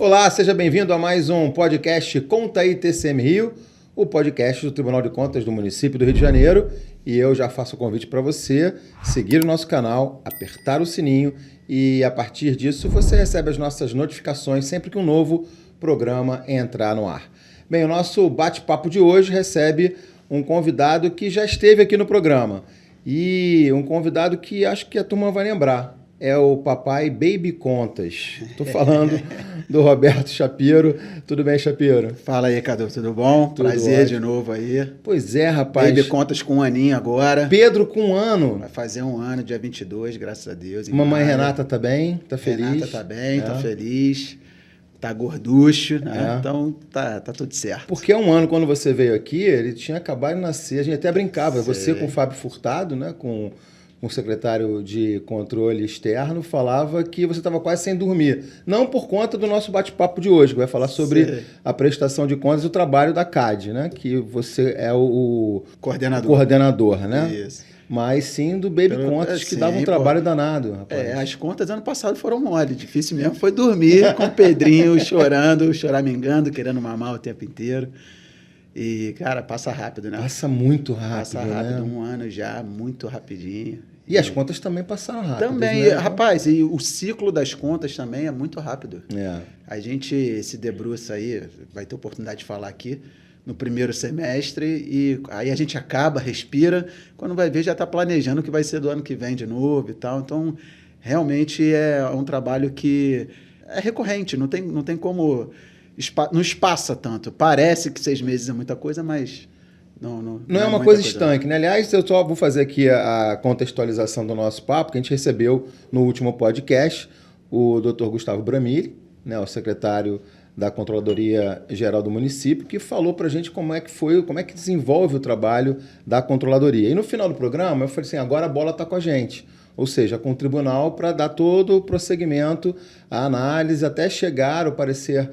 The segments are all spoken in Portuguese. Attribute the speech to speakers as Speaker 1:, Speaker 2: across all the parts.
Speaker 1: Olá, seja bem-vindo a mais um podcast Conta aí TCM Rio, o podcast do Tribunal de Contas do município do Rio de Janeiro. E eu já faço o convite para você seguir o nosso canal, apertar o sininho e a partir disso você recebe as nossas notificações sempre que um novo programa entrar no ar. Bem, o nosso bate-papo de hoje recebe um convidado que já esteve aqui no programa e um convidado que acho que a turma vai lembrar. É o papai Baby Contas. Estou falando do Roberto Shapiro. Tudo bem, Shapiro?
Speaker 2: Fala aí, Cadu, tudo bom?
Speaker 1: Tudo
Speaker 2: Prazer
Speaker 1: ótimo.
Speaker 2: de novo aí.
Speaker 1: Pois é, rapaz.
Speaker 2: Baby Contas com um aninho agora.
Speaker 1: Pedro com 1 ano.
Speaker 2: Vai fazer 1 ano, dia 22, graças a Deus.
Speaker 1: Mamãe Renata tá bem? Tá feliz?
Speaker 2: Renata tá bem, tá feliz. Tá gorducho, né?
Speaker 1: É.
Speaker 2: Então tá tudo certo.
Speaker 1: Porque há 1 ano, quando você veio aqui, ele tinha acabado de nascer. A gente até brincava.
Speaker 2: Sei.
Speaker 1: Você com o Fábio Furtado, né? Com o secretário de controle externo, falava que você estava quase sem dormir. Não por conta do nosso bate-papo de hoje, que vai falar sobre
Speaker 2: Sei.
Speaker 1: a prestação de contas e o trabalho da CAD, né? Que você é o
Speaker 2: Coordenador.
Speaker 1: né?
Speaker 2: Isso.
Speaker 1: Mas sim do Baby Contas, que
Speaker 2: sim,
Speaker 1: dava um trabalho danado, rapaz.
Speaker 2: As contas ano passado foram mole. Difícil mesmo foi dormir com o Pedrinho chorando, choramingando, querendo mamar o tempo inteiro. E, cara, passa rápido, né?
Speaker 1: Passa muito rápido,
Speaker 2: Passa rápido,
Speaker 1: né?
Speaker 2: 1 ano já, muito rapidinho.
Speaker 1: E as contas também passaram rápido.
Speaker 2: Também,
Speaker 1: né?
Speaker 2: rapaz, e o ciclo das contas também é muito rápido.
Speaker 1: É.
Speaker 2: A gente se debruça aí, vai ter oportunidade de falar aqui, no primeiro semestre, e aí a gente acaba, respira, quando vai ver já está planejando o que vai ser do ano que vem de novo e tal. Então, realmente é um trabalho que é recorrente, não tem como... Não espaça tanto. Parece que 6 meses é muita coisa, mas... Não
Speaker 1: é uma coisa estanque, né? Aliás, eu só vou fazer aqui a contextualização do nosso papo, que a gente recebeu no último podcast o Dr. Gustavo Bramille, né, o secretário da Controladoria Geral do município, que falou para a gente como é que desenvolve o trabalho da Controladoria. E no final do programa, eu falei assim, agora a bola está com a gente, ou seja, com o tribunal para dar todo o prosseguimento, a análise, até chegar ao parecer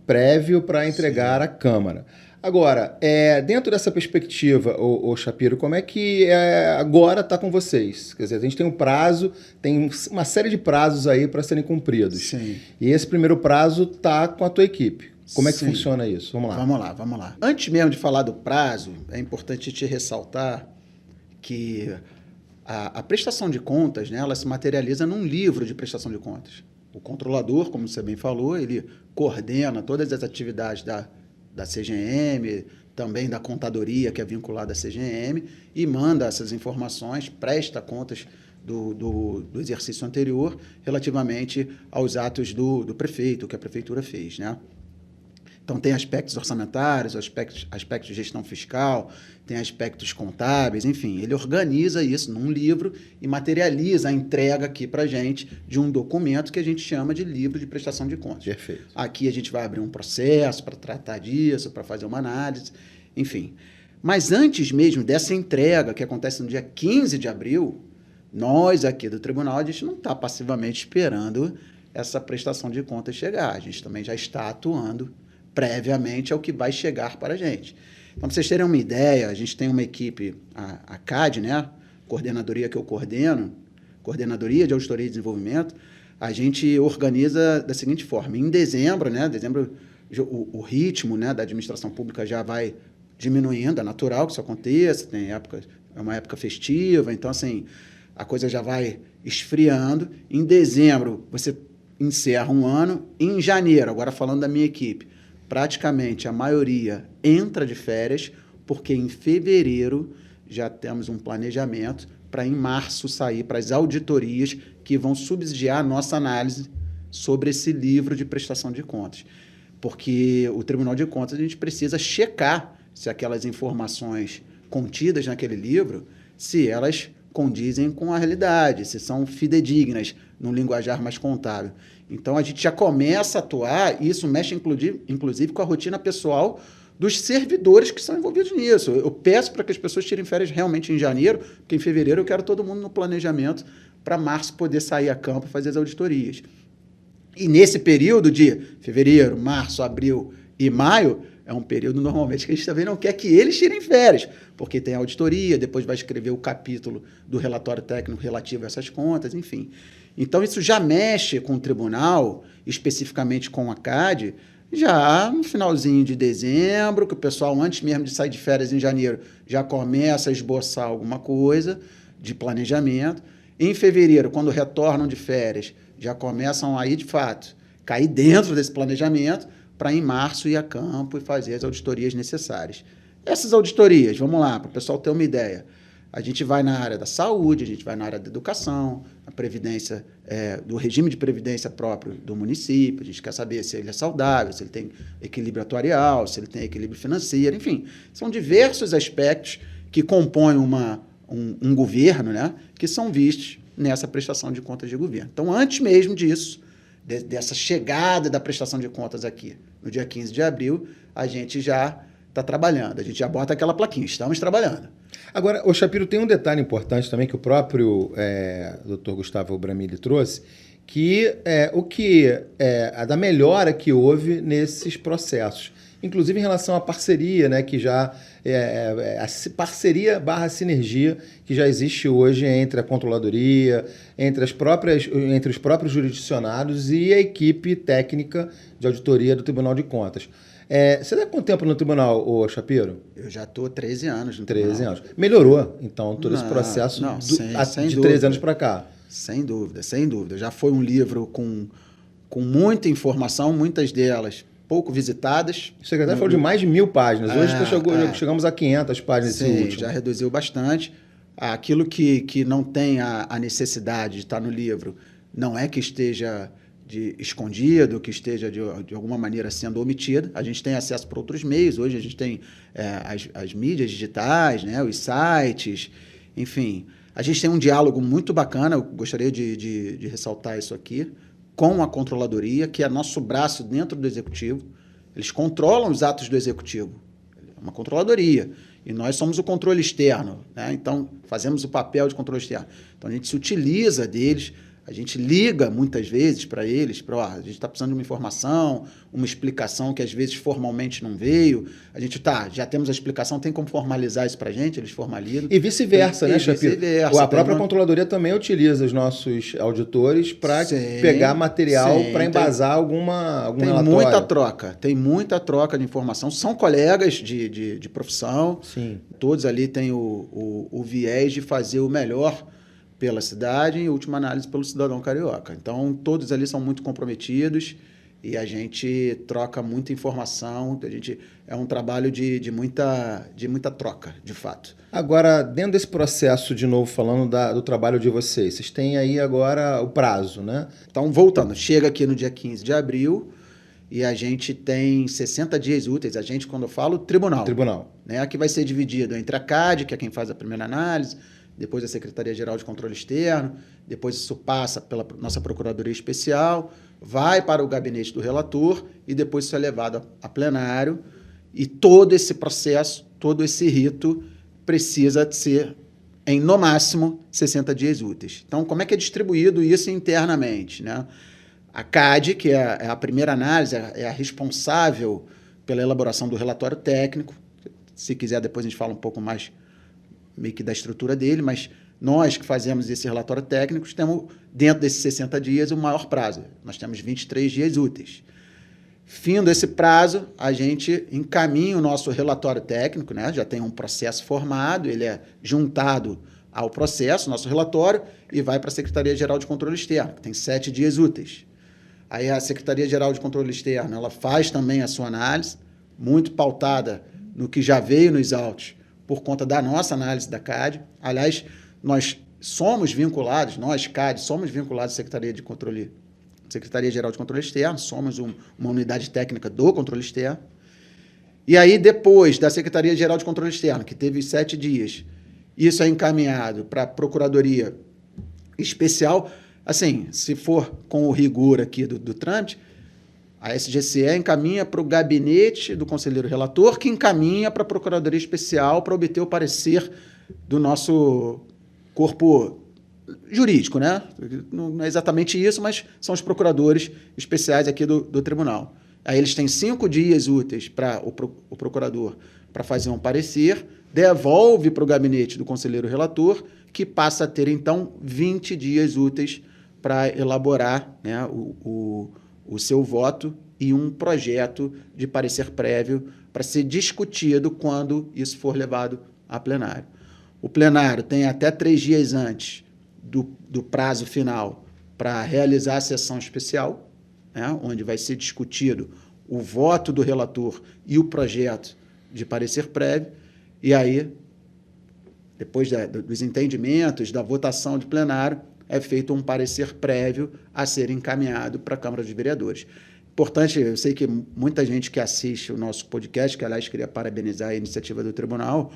Speaker 1: prévio para entregar à Câmara. Agora, dentro dessa perspectiva, o Shapiro, como é que agora está com vocês? Quer dizer, a gente tem um prazo, tem uma série de prazos aí para serem cumpridos.
Speaker 2: Sim.
Speaker 1: E esse primeiro prazo está com a tua equipe. Como é que
Speaker 2: Sim.
Speaker 1: funciona isso? Vamos lá.
Speaker 2: Vamos lá. Antes mesmo de falar do prazo, é importante te ressaltar que a prestação de contas, né, ela se materializa num livro de prestação de contas. O controlador, como você bem falou, ele coordena todas as atividades da CGM, também da contadoria, que é vinculada à CGM, e manda essas informações, presta contas do exercício anterior relativamente aos atos do prefeito, que a prefeitura fez, né? Então, tem aspectos orçamentários, aspectos de gestão fiscal, tem aspectos contábeis, enfim, ele organiza isso num livro e materializa a entrega aqui para a gente de um documento que a gente chama de livro de prestação de contas.
Speaker 1: Perfeito.
Speaker 2: Aqui a gente vai abrir um processo para tratar disso, para fazer uma análise, enfim. Mas antes mesmo dessa entrega, que acontece no dia 15 de abril, nós aqui do tribunal, a gente não está passivamente esperando essa prestação de contas chegar. A gente também já está atuando previamente ao que vai chegar para a gente. Então, para vocês terem uma ideia, a gente tem uma equipe, a CAD, né? Coordenadoria que eu coordeno, Coordenadoria de Auditoria e Desenvolvimento, a gente organiza da seguinte forma. Em dezembro, né? O ritmo, né, da administração pública já vai diminuindo, é natural que isso aconteça, é uma época festiva, então, assim, a coisa já vai esfriando. Em dezembro, você encerra 1 ano. Em janeiro, agora falando da minha equipe, praticamente a maioria entra de férias, porque em fevereiro já temos um planejamento para em março sair para as auditorias que vão subsidiar a nossa análise sobre esse livro de prestação de contas. Porque o Tribunal de Contas, a gente precisa checar se aquelas informações contidas naquele livro, se elas condizem com a realidade, se são fidedignas, num linguajar mais contábil. Então, a gente já começa a atuar, e isso mexe, inclusive, com a rotina pessoal dos servidores que são envolvidos nisso. Eu peço para que as pessoas tirem férias realmente em janeiro, porque em fevereiro eu quero todo mundo no planejamento para março poder sair a campo e fazer as auditorias. E nesse período de fevereiro, março, abril e maio, é um período normalmente que a gente também não quer que eles tirem férias, porque tem auditoria, depois vai escrever o capítulo do relatório técnico relativo a essas contas, enfim. Então, isso já mexe com o tribunal, especificamente com a CADE, já no finalzinho de dezembro, que o pessoal, antes mesmo de sair de férias em janeiro, já começa a esboçar alguma coisa de planejamento. Em fevereiro, quando retornam de férias, já começam aí, de fato, cair dentro desse planejamento para, em março, ir a campo e fazer as auditorias necessárias. Essas auditorias, vamos lá, para o pessoal ter uma ideia. A gente vai na área da saúde, a gente vai na área da educação, a previdência, do regime de previdência próprio do município, a gente quer saber se ele é saudável, se ele tem equilíbrio atuarial, se ele tem equilíbrio financeiro, enfim. São diversos aspectos que compõem um governo, né, que são vistos nessa prestação de contas de governo. Então, antes mesmo disso, dessa chegada da prestação de contas aqui, no dia 15 de abril, a gente já está trabalhando, a gente já bota aquela plaquinha, estamos trabalhando.
Speaker 1: Agora, o Shapiro, tem um detalhe importante também que o próprio Dr. Gustavo Bramilli trouxe, que da melhora que houve nesses processos. Inclusive em relação à parceria, né, que já a parceria / sinergia que já existe hoje entre a controladoria, entre os próprios jurisdicionados e a equipe técnica de auditoria do Tribunal de Contas. Você está quanto tempo no tribunal, ô Shapiro?
Speaker 2: Eu já estou há 13 anos no
Speaker 1: 13
Speaker 2: tribunal.
Speaker 1: anos. Melhorou, então, todo esse processo
Speaker 2: sem
Speaker 1: de
Speaker 2: dúvida.
Speaker 1: 13 anos para cá?
Speaker 2: Sem dúvida, sem dúvida. Já foi um livro com muita informação, muitas delas pouco visitadas.
Speaker 1: O secretário falou de mais de 1.000 páginas. Hoje chegamos a 500 páginas.
Speaker 2: Sim, já reduziu bastante. Aquilo que não tem a necessidade de estar no livro não é que esteja escondido, que esteja de alguma maneira sendo omitido. A gente tem acesso por outros meios. Hoje a gente tem as mídias digitais, né, os sites, enfim. A gente tem um diálogo muito bacana, eu gostaria de ressaltar isso aqui, com a controladoria, que é nosso braço dentro do executivo. Eles controlam os atos do executivo. É uma controladoria. E nós somos o controle externo, né? Então, fazemos o papel de controle externo. Então, a gente se utiliza deles, a gente liga muitas vezes para eles, a gente está precisando de uma informação, uma explicação que às vezes formalmente não veio. A gente já temos a explicação, tem como formalizar isso para a gente, eles formalizam.
Speaker 1: E vice-versa, né, Shapiro? A própria controladoria também utiliza os nossos auditores para pegar material para embasar algum relatório.
Speaker 2: Tem muita troca de informação. São colegas de profissão.
Speaker 1: Sim.
Speaker 2: Todos ali têm o viés de fazer o melhor pela cidade e, em última análise, pelo cidadão carioca. Então, todos ali são muito comprometidos e a gente troca muita informação. É um trabalho de muita troca, de fato.
Speaker 1: Agora, dentro desse processo, de novo, falando do trabalho de vocês têm aí agora o prazo, né?
Speaker 2: Então, voltando, chega aqui no dia 15 de abril e a gente tem 60 dias úteis. A gente, quando eu falo, tribunal. Né, que vai ser dividido entre a CADE, que é quem faz a primeira análise, depois a Secretaria-Geral de Controle Externo, depois isso passa pela nossa Procuradoria Especial, vai para o gabinete do relator e depois isso é levado a plenário. E todo esse processo, todo esse rito precisa ser em, no máximo, 60 dias úteis. Então, como é que é distribuído isso internamente, né? A CADE, que é a primeira análise, é a responsável pela elaboração do relatório técnico. Se quiser, depois a gente fala um pouco mais meio que da estrutura dele, mas nós que fazemos esse relatório técnico temos, dentro desses 60 dias, o maior prazo. Nós temos 23 dias úteis. Findo esse prazo, a gente encaminha o nosso relatório técnico, né? Já tem um processo formado, ele é juntado ao processo, nosso relatório, e vai para a Secretaria-Geral de Controle Externo, que tem 7 dias úteis. Aí a Secretaria-Geral de Controle Externo, ela faz também a sua análise, muito pautada no que já veio nos autos, por conta da nossa análise da CADE. Aliás, nós somos vinculados, nós, CADE, somos vinculados à Secretaria-Geral de Controle Externo, somos uma unidade técnica do controle externo. E aí, depois da Secretaria-Geral de Controle Externo, que teve 7 dias, isso é encaminhado para a Procuradoria Especial. Assim, se for com o rigor aqui do trâmite, a SGCE encaminha para o gabinete do conselheiro relator, que encaminha para a Procuradoria Especial para obter o parecer do nosso corpo jurídico, né? Não é exatamente isso, mas são os procuradores especiais aqui do tribunal. Aí eles têm 5 dias úteis para o procurador para fazer um parecer, devolve para o gabinete do conselheiro relator, que passa a ter, então, 20 dias úteis para elaborar, né, o seu voto e um projeto de parecer prévio para ser discutido quando isso for levado a plenário. O plenário tem até 3 dias antes do prazo final para realizar a sessão especial, né, onde vai ser discutido o voto do relator e o projeto de parecer prévio, e aí, depois dos entendimentos, da votação de plenário, é feito um parecer prévio a ser encaminhado para a Câmara dos Vereadores. Importante, eu sei que muita gente que assiste o nosso podcast, que, aliás, queria parabenizar a iniciativa do tribunal,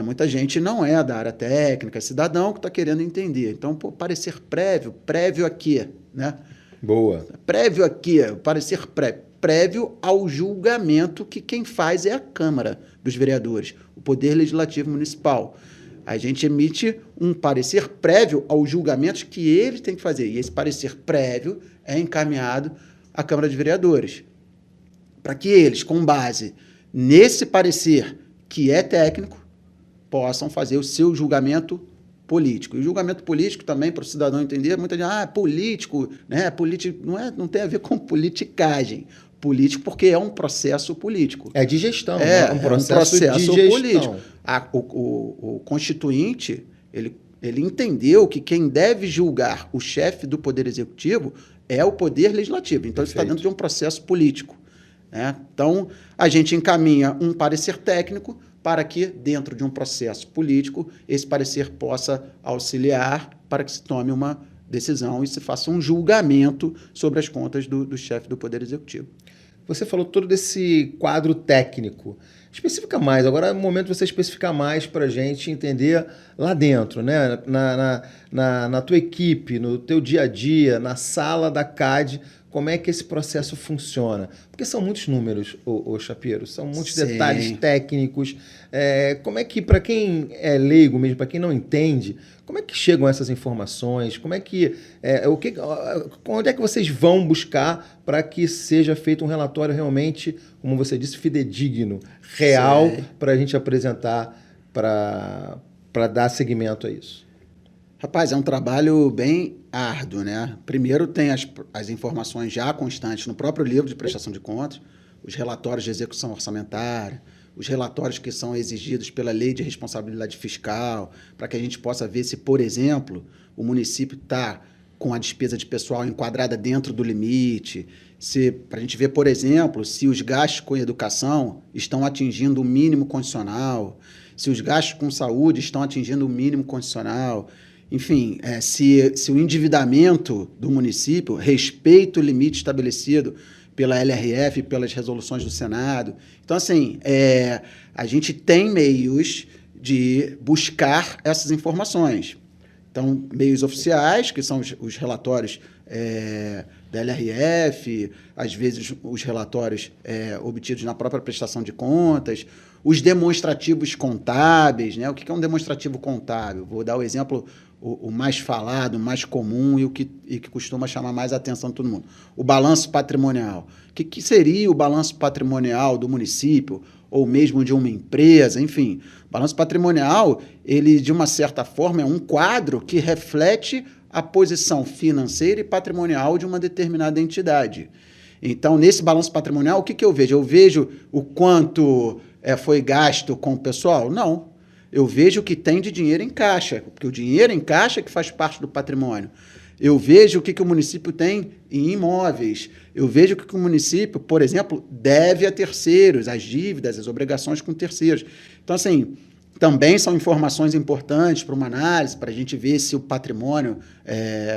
Speaker 2: muita gente não é da área técnica, é cidadão que está querendo entender. Então, parecer prévio a quê? Né?
Speaker 1: Boa.
Speaker 2: Prévio a quê? Parecer prévio ao julgamento que quem faz é a Câmara dos Vereadores, o Poder Legislativo Municipal. A gente emite um parecer prévio aos julgamentos que ele tem que fazer. E esse parecer prévio é encaminhado à Câmara de Vereadores, para que eles, com base nesse parecer que é técnico, possam fazer o seu julgamento político. E o julgamento político também, para o cidadão entender, muita gente político, né? Político não tem a ver com politicagem. Político porque é um processo político.
Speaker 1: É de gestão, é um processo de gestão.
Speaker 2: Político. O Constituinte, ele entendeu que quem deve julgar o chefe do Poder Executivo é o Poder Legislativo. Então, isso está dentro de um processo político. Né? Então, a gente encaminha um parecer técnico para que, dentro de um processo político, esse parecer possa auxiliar para que se tome uma decisão e se faça um julgamento sobre as contas do chefe do Poder Executivo.
Speaker 1: Você falou todo desse quadro técnico. Especifica mais, agora é o momento de você especificar mais para a gente entender lá dentro, né? Na tua equipe, no teu dia a dia, na sala da CAD, como é que esse processo funciona? Porque são muitos números, ô Chapeiro, são muitos detalhes técnicos. Como é que, para quem é leigo mesmo, para quem não entende, como é que chegam essas informações? Como é que, onde é que vocês vão buscar para que seja feito um relatório realmente, como você disse, fidedigno, real, para a gente apresentar, para dar seguimento a isso?
Speaker 2: Rapaz, é um trabalho bem árduo, né? Primeiro tem as informações já constantes no próprio livro de prestação de contas, os relatórios de execução orçamentária, os relatórios que são exigidos pela Lei de Responsabilidade Fiscal, para que a gente possa ver se, por exemplo, o município está com a despesa de pessoal enquadrada dentro do limite, para a gente ver, por exemplo, se os gastos com educação estão atingindo o mínimo condicional, se os gastos com saúde estão atingindo o mínimo condicional. Enfim, se o endividamento do município respeita o limite estabelecido pela LRF e pelas resoluções do Senado. Então, assim, a gente tem meios de buscar essas informações. Então, meios oficiais, que são os relatórios da LRF, às vezes os relatórios obtidos na própria prestação de contas, os demonstrativos contábeis, né? O que é um demonstrativo contábil? Vou dar o exemplo, o mais falado, o mais comum e que costuma chamar mais a atenção de todo mundo. O balanço patrimonial. O que seria o balanço patrimonial do município ou mesmo de uma empresa? Enfim, o balanço patrimonial, ele, de uma certa forma, é um quadro que reflete a posição financeira e patrimonial de uma determinada entidade. Então, nesse balanço patrimonial, o que eu vejo? Eu vejo o quanto foi gasto com o pessoal? Não. Eu vejo o que tem de dinheiro em caixa, porque o dinheiro em caixa é que faz parte do patrimônio. Eu vejo o que o município tem em imóveis. Eu vejo o que o município, por exemplo, deve a terceiros, as dívidas, as obrigações com terceiros. Então, assim, também são informações importantes para uma análise, para a gente ver se o patrimônio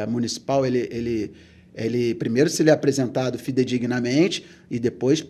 Speaker 2: municipal, ele primeiro, se ele é apresentado fidedignamente e depois,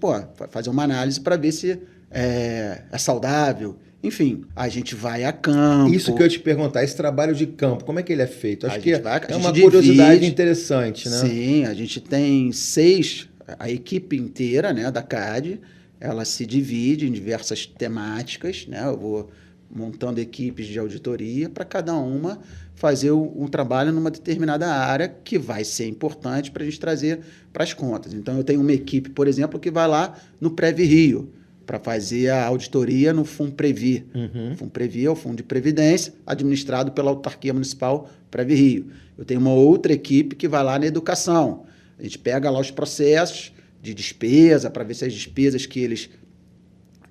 Speaker 2: fazer uma análise para ver se é saudável. Enfim, a gente vai a campo.
Speaker 1: Isso que eu ia te perguntar, esse trabalho de campo, como é que ele é feito? Acho que é uma
Speaker 2: divide,
Speaker 1: curiosidade interessante, né?
Speaker 2: Sim, a gente tem 6, a equipe inteira, né, da CAD, ela se divide em diversas temáticas, né? Eu vou montando equipes de auditoria para cada uma fazer um trabalho numa determinada área que vai ser importante para a gente trazer para as contas. Então, eu tenho uma equipe, por exemplo, que vai lá no Previ Rio para fazer a auditoria no Funprevi. O Funprevi é o Fundo de Previdência, administrado pela Autarquia Municipal Previ Rio. Eu tenho uma outra equipe que vai lá na educação. A gente pega lá os processos de despesa para ver se as despesas que eles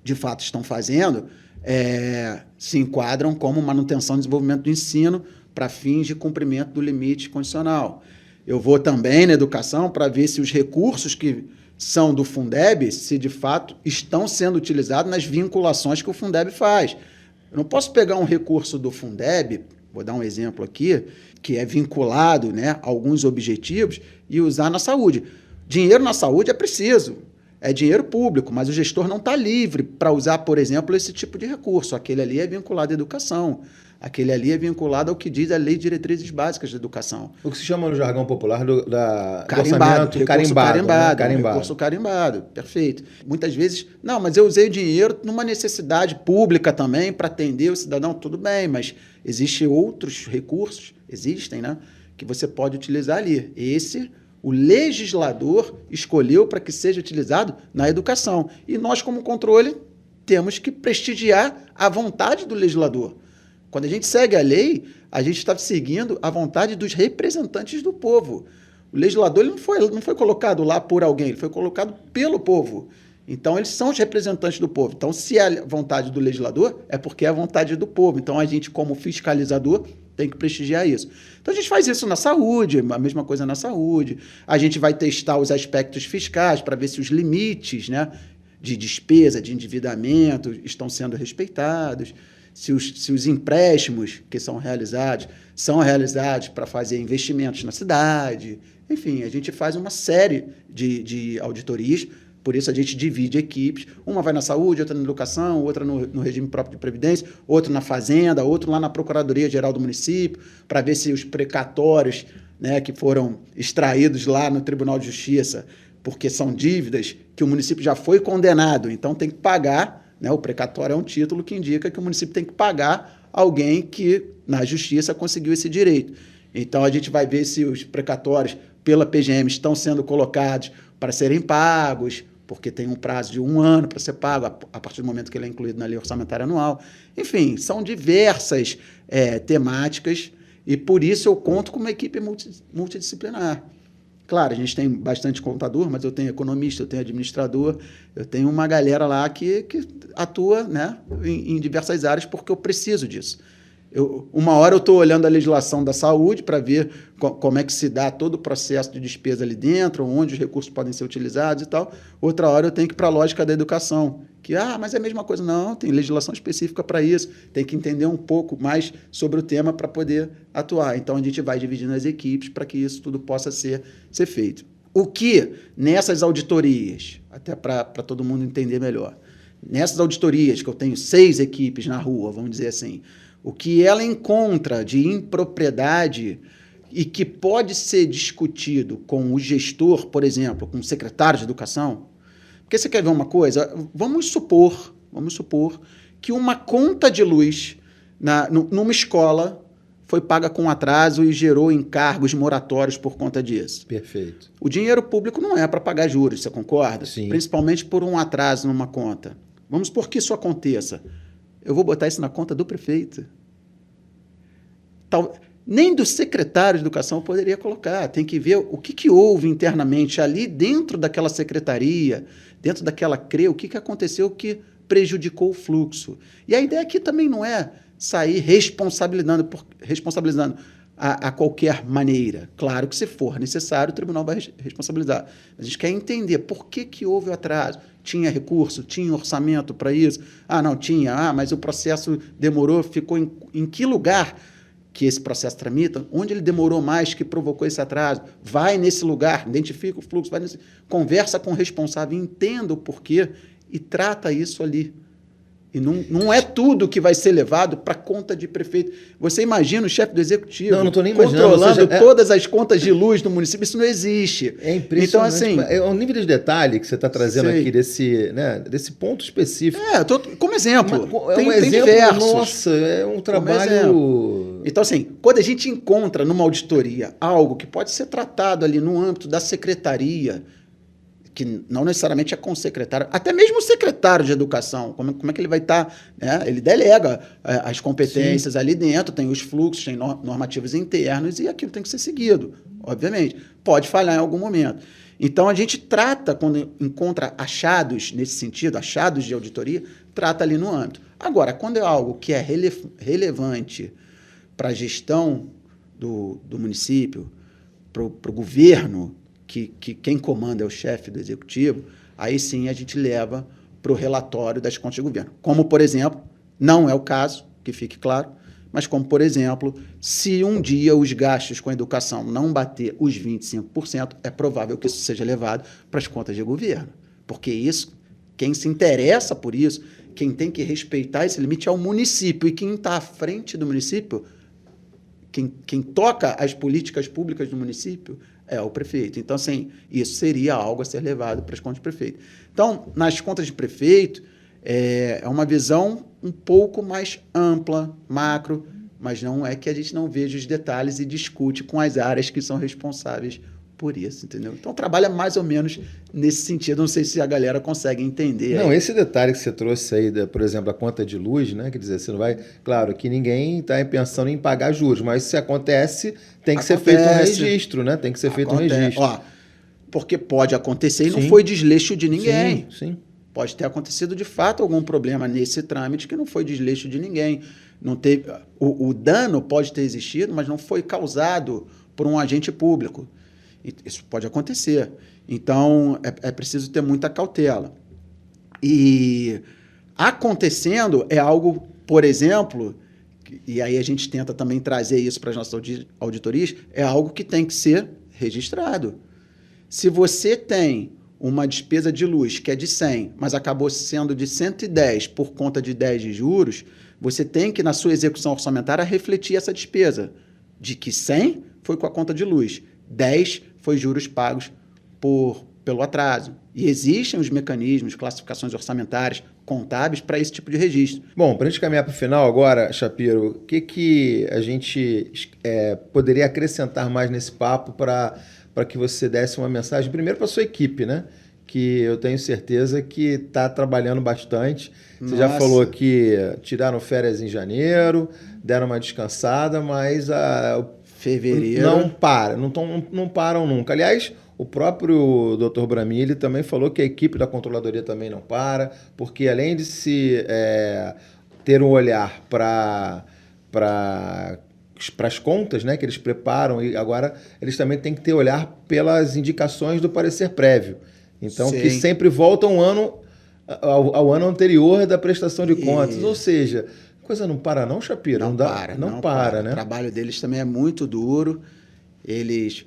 Speaker 2: de fato estão fazendo se enquadram como manutenção e desenvolvimento do ensino para fins de cumprimento do limite condicional. Eu vou também na educação para ver se os recursos que são do Fundeb, se de fato estão sendo utilizados nas vinculações que o Fundeb faz. Eu não posso pegar um recurso do Fundeb, vou dar um exemplo aqui, que é vinculado, né, a alguns objetivos e usar na saúde. Dinheiro na saúde é preciso, é dinheiro público, mas o gestor não está livre para usar, por exemplo, esse tipo de recurso. Aquele ali é vinculado à educação, aquele ali é vinculado ao que diz a Lei de Diretrizes Básicas da Educação.
Speaker 1: O que se chama no jargão popular do
Speaker 2: carimbado,
Speaker 1: orçamento carimbado. Né? Carimbado.
Speaker 2: Recurso carimbado, perfeito. Muitas vezes, não, mas eu usei o dinheiro numa necessidade pública também para atender o cidadão, tudo bem, mas existem outros recursos, existem, né, que você pode utilizar ali. Esse o legislador escolheu para que seja utilizado na educação. E nós, como controle, temos que prestigiar a vontade do legislador. Quando a gente segue a lei, a gente está seguindo a vontade dos representantes do povo. O legislador ele não foi colocado lá por alguém, ele foi colocado pelo povo. Então, eles são os representantes do povo. Então, se é a vontade do legislador, é porque é a vontade do povo. Então, a gente, como fiscalizador, tem que prestigiar isso. Então, a gente faz isso na saúde, a mesma coisa na saúde. A gente vai testar os aspectos fiscais para ver se os limites, né, de despesa, de endividamento estão sendo respeitados, se os empréstimos que são realizados para fazer investimentos na cidade. Enfim, a gente faz uma série de auditorias. Por isso, a gente divide equipes. Uma vai na saúde, outra na educação, outra no regime próprio de previdência, outra na fazenda, outra lá na Procuradoria-Geral do município, para ver se os precatórios, né, que foram extraídos lá no Tribunal de Justiça, porque são dívidas que o município já foi condenado, então tem que pagar, né, o precatório é um título que indica que o município tem que pagar alguém que, na Justiça, conseguiu esse direito. Então, a gente vai ver se os precatórios pela PGM estão sendo colocados para serem pagos, porque tem um prazo de 1 ano para ser pago, a partir do momento que ele é incluído na lei orçamentária anual. Enfim, são diversas temáticas e, por isso, eu conto com uma equipe multidisciplinar. Claro, a gente tem bastante contador, mas eu tenho economista, eu tenho administrador, eu tenho uma galera lá que atua, né, em diversas áreas porque eu preciso disso. Uma hora eu estou olhando a legislação da saúde para ver como é que se dá todo o processo de despesa ali dentro, onde os recursos podem ser utilizados e tal. Outra hora eu tenho que ir para a lógica da educação, que, mas é a mesma coisa. Não, tem legislação específica para isso, tem que entender um pouco mais sobre o tema para poder atuar. Então, a gente vai dividindo as equipes para que isso tudo possa ser feito. O que nessas auditorias, até para todo mundo entender melhor, nessas auditorias que eu tenho 6 equipes na rua, vamos dizer assim, o que ela encontra de impropriedade e que pode ser discutido com o gestor, por exemplo, com o secretário de educação. Porque você quer ver uma coisa? Vamos supor que uma conta de luz numa escola foi paga com atraso e gerou encargos moratórios por conta disso.
Speaker 1: Perfeito.
Speaker 2: O dinheiro público não é para pagar juros, você concorda?
Speaker 1: Sim.
Speaker 2: Principalmente por um atraso numa conta. Vamos supor que isso aconteça. Eu vou botar isso na conta do prefeito. Nem do secretário de educação eu poderia colocar. Tem que ver o que houve internamente ali dentro daquela secretaria, dentro daquela CRE, o que aconteceu que prejudicou o fluxo. E a ideia aqui também não é sair responsabilizando a qualquer maneira. Claro que, se for necessário, o tribunal vai responsabilizar. A gente quer entender por que houve o atraso. Tinha recurso? Tinha orçamento para isso? Não tinha. Mas o processo demorou, ficou em que lugar que esse processo tramita? Onde ele demorou mais que provocou esse atraso? Vai nesse lugar, identifica o fluxo, conversa com o responsável, entenda o porquê e trata isso ali. E não é tudo que vai ser levado para conta de prefeito. Você imagina o chefe do executivo
Speaker 1: não tô nem imaginando,
Speaker 2: controlando
Speaker 1: ou seja,
Speaker 2: todas as contas de luz do município. Isso não existe.
Speaker 1: É impressionante.
Speaker 2: Então, assim,
Speaker 1: é o nível de detalhe que você está trazendo
Speaker 2: sei.
Speaker 1: aqui desse ponto específico.
Speaker 2: Como exemplo.
Speaker 1: É um exemplo,
Speaker 2: diversos.
Speaker 1: nossa, é um trabalho...
Speaker 2: Então, assim, quando a gente encontra numa auditoria algo que pode ser tratado ali no âmbito da secretaria, que não necessariamente é com o secretário, até mesmo o secretário de educação, como é que ele vai estar, né? Ele delega as competências ali dentro, tem os fluxos, tem normativos internos e aquilo tem que ser seguido, obviamente. Pode falhar em algum momento. Então, a gente trata, quando encontra achados nesse sentido, achados de auditoria, trata ali no âmbito. Agora, quando é algo que é relevante para a gestão do município, para o governo, que quem comanda é o chefe do executivo, aí sim a gente leva para o relatório das contas de governo. Como, por exemplo, não é o caso, que fique claro, mas como, por exemplo, se um dia os gastos com a educação não bater os 25%, é provável que isso seja levado para as contas de governo. Porque isso, quem se interessa por isso, quem tem que respeitar esse limite é o município. E quem está à frente do município, quem toca as políticas públicas do município, é o prefeito. Então, assim, isso seria algo a ser levado para as contas de prefeito. Então, nas contas de prefeito, é uma visão um pouco mais ampla, macro, mas não é que a gente não veja os detalhes e discute com as áreas que são responsáveis por isso, entendeu? Então, trabalha mais ou menos nesse sentido. Não sei se a galera consegue entender.
Speaker 1: Não, esse detalhe que você trouxe aí, por exemplo, a conta de luz, né? Quer dizer, você não vai... Claro que ninguém está pensando em pagar juros, mas se acontece, tem que ser feito um registro, né? Tem que ser feito um registro.
Speaker 2: Ó, porque pode acontecer e não foi desleixo de ninguém.
Speaker 1: Sim.
Speaker 2: Pode ter acontecido, de fato, algum problema nesse trâmite que não foi desleixo de ninguém. Não teve, o dano pode ter existido, mas não foi causado por um agente público. Isso pode acontecer. Então, é preciso ter muita cautela. E acontecendo é algo, por exemplo, e aí a gente tenta também trazer isso para as nossas auditorias, é algo que tem que ser registrado. Se você tem uma despesa de luz que é de 100, mas acabou sendo de 110 por conta de 10 de juros, você tem que, na sua execução orçamentária, refletir essa despesa de que 100 foi com a conta de luz, 10 foi juros pagos pelo atraso. E existem os mecanismos, classificações orçamentárias, contábeis para esse tipo de registro.
Speaker 1: Bom, para a gente caminhar para o final agora, Shapiro, o que a gente poderia acrescentar mais nesse papo para que você desse uma mensagem, primeiro para a sua equipe, né? Que eu tenho certeza que está trabalhando bastante. Você já falou que tiraram férias em janeiro, deram uma descansada, mas
Speaker 2: fevereiro
Speaker 1: não param nunca. Aliás, o próprio Dr. Bramilli também falou que a equipe da controladoria também não para, porque além de se ter um olhar para as contas, né, que eles preparam, e agora eles também têm que ter olhar pelas indicações do parecer prévio. Então, que sempre volta ao ano anterior da prestação de contas. Ou seja, a coisa não para não, Shapiro? Não para, né?
Speaker 2: O trabalho deles também é muito duro. Eles,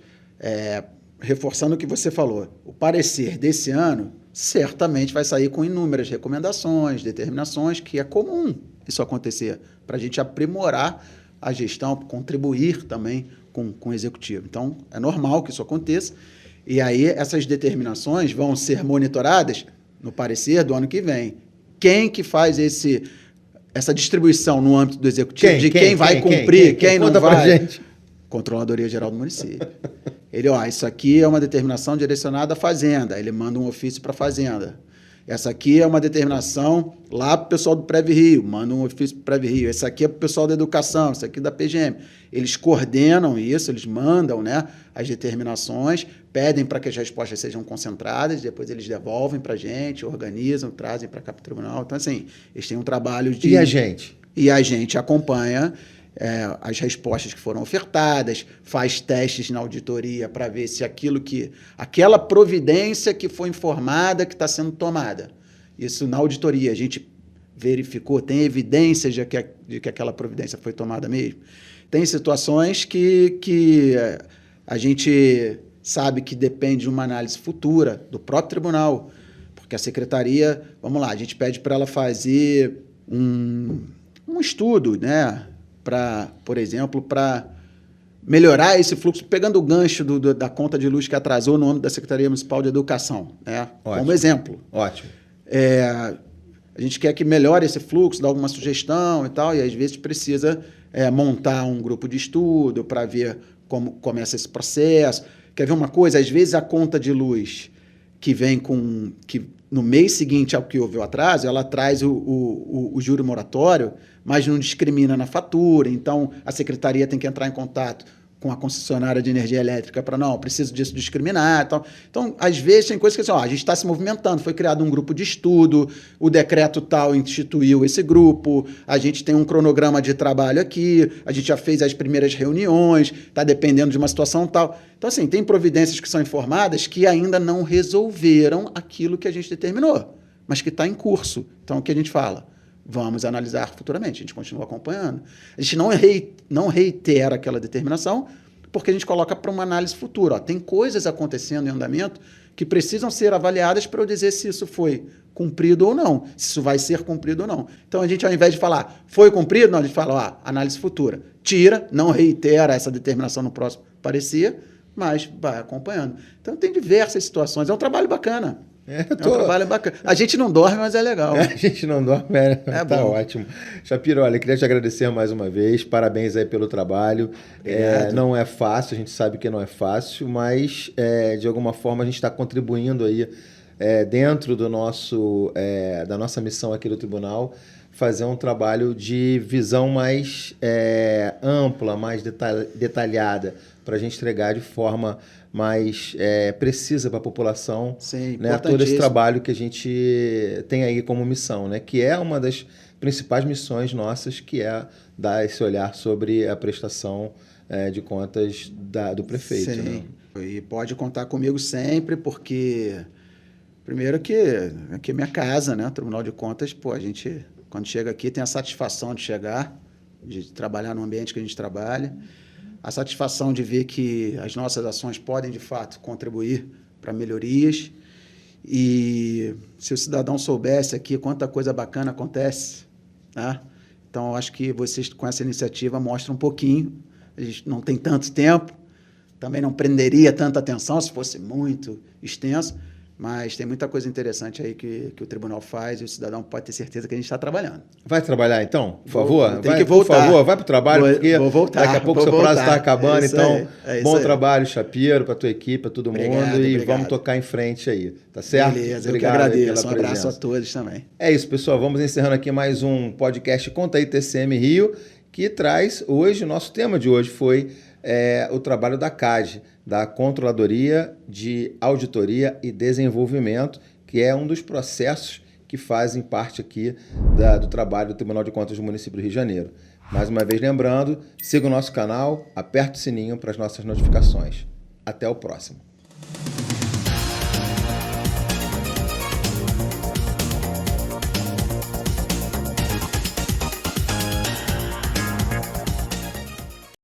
Speaker 2: reforçando o que você falou, o parecer desse ano certamente vai sair com inúmeras recomendações, determinações, que é comum isso acontecer, para a gente aprimorar a gestão, contribuir também com o executivo. Então, é normal que isso aconteça. E aí, essas determinações vão ser monitoradas no parecer do ano que vem. Quem que faz essa distribuição no âmbito do executivo de quem vai cumprir, quem não vai? Controladoria Geral do Município. Ele, isso aqui é uma determinação direcionada à Fazenda. Ele manda um ofício para a Fazenda. Essa aqui é uma determinação lá para o pessoal do Prev Rio, manda um ofício para o Prev Rio. Essa aqui é para o pessoal da educação, essa aqui é da PGM. Eles coordenam isso, eles mandam, né, as determinações, pedem para que as respostas sejam concentradas, depois eles devolvem para a gente, organizam, trazem para cá para o tribunal. Então, assim, eles têm um trabalho de...
Speaker 1: E a gente?
Speaker 2: E a gente acompanha as respostas que foram ofertadas, faz testes na auditoria para ver se aquela providência que foi informada que está sendo tomada. Isso na auditoria a gente verificou, tem evidências de que aquela providência foi tomada mesmo. Tem situações que a gente sabe que depende de uma análise futura do próprio tribunal, porque a secretaria, vamos lá, a gente pede para ela fazer um estudo, né, por exemplo, para melhorar esse fluxo, pegando o gancho da conta de luz que atrasou no âmbito da Secretaria Municipal de Educação, né, como exemplo.
Speaker 1: Ótimo.
Speaker 2: A gente quer que melhore esse fluxo, dar alguma sugestão e tal, e às vezes precisa montar um grupo de estudo para ver como começa esse processo. Quer ver uma coisa? Às vezes a conta de luz que vem que no mês seguinte ao que houve o atraso, ela traz o juro moratório, mas não discrimina na fatura. Então, a secretaria tem que entrar em contato com a concessionária de energia elétrica para, não, preciso disso discriminar. Então, às vezes, tem coisas que assim, a gente está se movimentando, foi criado um grupo de estudo, o decreto tal instituiu esse grupo, a gente tem um cronograma de trabalho aqui, a gente já fez as primeiras reuniões, está dependendo de uma situação tal. Então, assim, tem providências que são informadas que ainda não resolveram aquilo que a gente determinou, mas que está em curso. Então, o que a gente fala? Vamos analisar futuramente, a gente continua acompanhando. A gente não reitera aquela determinação, porque a gente coloca para uma análise futura. Tem coisas acontecendo em andamento que precisam ser avaliadas para eu dizer se isso foi cumprido ou não, se isso vai ser cumprido ou não. Então, a gente, ao invés de falar, foi cumprido, não, a gente fala, análise futura. Tira, não reitera essa determinação no próximo parecer, mas vai acompanhando. Então, tem diversas situações. É um trabalho bacana. É um trabalho bacana. A gente não dorme, mas é legal.
Speaker 1: A gente não dorme, tá bom. Ótimo. Shapiro, olha, queria te agradecer mais uma vez. Parabéns aí pelo trabalho. Não é fácil, a gente sabe que não é fácil, mas de alguma forma a gente está contribuindo aí dentro do da nossa missão aqui do Tribunal, fazer um trabalho de visão mais ampla, mais detalhada, para a gente entregar de forma mais precisa para a população.
Speaker 2: Sim,
Speaker 1: né, todo esse trabalho que a gente tem aí como missão, né, que é uma das principais missões nossas, que é dar esse olhar sobre a prestação de contas do prefeito.
Speaker 2: Sim,
Speaker 1: né?
Speaker 2: E pode contar comigo sempre, porque primeiro que aqui é minha casa, né? Tribunal de Contas, a gente, quando chega aqui, tem a satisfação de chegar, de trabalhar no ambiente que a gente trabalha, a satisfação de ver que as nossas ações podem, de fato, contribuir para melhorias. E se o cidadão soubesse aqui quanta coisa bacana acontece, né? Então, eu acho que vocês, com essa iniciativa, mostram um pouquinho. A gente não tem tanto tempo, também não prenderia tanta atenção se fosse muito extenso, mas tem muita coisa interessante aí que o tribunal faz e o cidadão pode ter certeza que a gente está trabalhando.
Speaker 1: Vai trabalhar, então? Por favor?
Speaker 2: Tem que voltar.
Speaker 1: Por favor, vai para o trabalho, porque
Speaker 2: vou voltar,
Speaker 1: daqui a pouco o seu prazo está acabando. Então, bom
Speaker 2: aí.
Speaker 1: Trabalho, Shapiro, para a tua equipe, para todo mundo. E vamos tocar em frente aí, tá certo?
Speaker 2: Beleza, obrigado, eu que agradeço. Um abraço a todos também.
Speaker 1: É isso, pessoal. Vamos encerrando aqui mais um podcast Conta aí TCM Rio, que traz hoje, o nosso tema de hoje foi o trabalho da CADE, da Controladoria de Auditoria e Desenvolvimento, que é um dos processos que fazem parte aqui do trabalho do Tribunal de Contas do município do Rio de Janeiro. Mais uma vez lembrando, siga o nosso canal, aperte o sininho para as nossas notificações. Até o próximo.